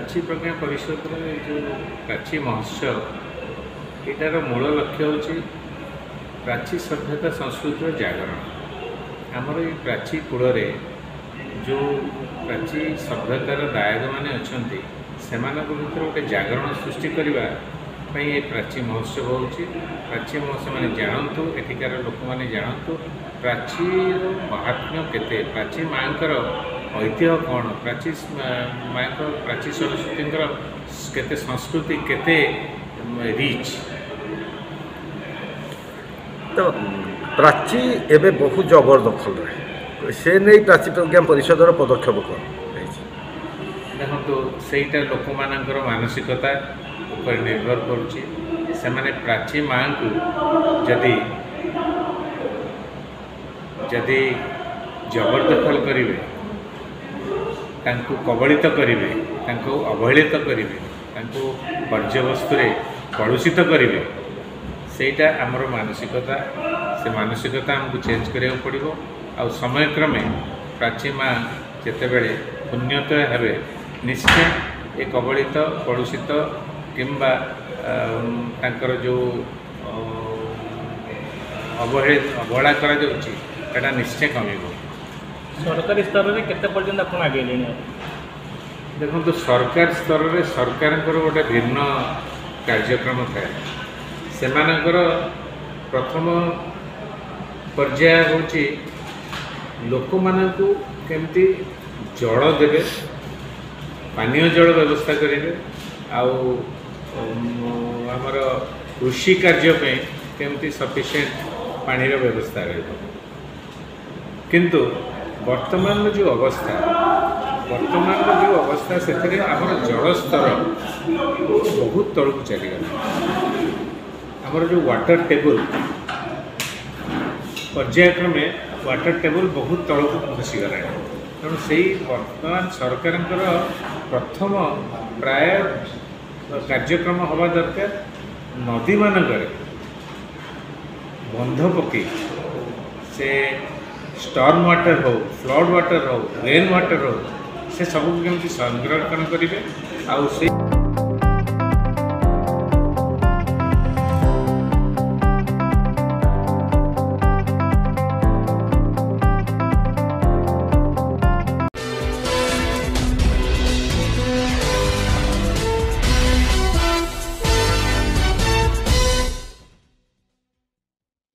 प्राची प्रज्ञा परिषद जो प्राची महोत्सव यार मूल लक्ष्य हूँ प्राची सभ्यता संस्कृतिर जागरण। आमर ये प्राची कूल जो प्राची सभ्यतार दायक मैंने अच्छा से भर गोटे जागरण सृष्टि करने ये प्राची महोत्सव हो प्राची महोत्सव मैंने जानतु एठिकार लोक मैंने जानतु प्राची महात्म्य केते प्राची माँ ऐतिह्य कौन प्राची माँ प्राची सरस्वती केते संस्कृति केते रिच। तो प्राची एवं बहुत जबरदखल रहे से नहीं प्राची प्रज्ञा परिषदर पदक्षेप कौन देखो सहीटा लोक मानकर मानसिकता उपर निर्भर करुच्ची से माने प्राची माँ को जदि जदि जबरदखल करेंगे कबलित करेंगे अवहेलित करेंगे पर्यवस्तु कलुषित करेंगे सेटा आमर मानसिकता से मानसिकता आमको चेंज करा पड़ो आ समय क्रमे प्राची माँ जितेबले उन्नत हे निश्चय ये कबलित कलुषित किंबा तांकर जो अवहेला करा निश्चय कमिब। सरकारी स्तर में केते पर्यंत आप आगे देखो तो सरकार स्तर में सरकार गोटे भिन्न कार्यक्रम थाए से प्रथम पर्याय हूँ लोक मानू केमती जल देवे पानीय जल व्यवस्था करेंगे आमर कृषि कार्य केमती सफिशिएंट पानीर व्यवस्था रही किंतु वर्तमान जो अवस्था से आमर जलस्तर बहुत तलू चलीगला आमर जो वाटर टेबल पर्यायक्रमे वाटर टेबल बहुत तलू खसीगला तेणु से वर्तमान सरकार प्रथम प्राय कार्यक्रम हवा दरकार नदी मानक बंध पकई से स्टॉर्म वाटर हो फ्लड वाटर हो रेन वाटर हो से सब केमती संरक्षण करेंगे।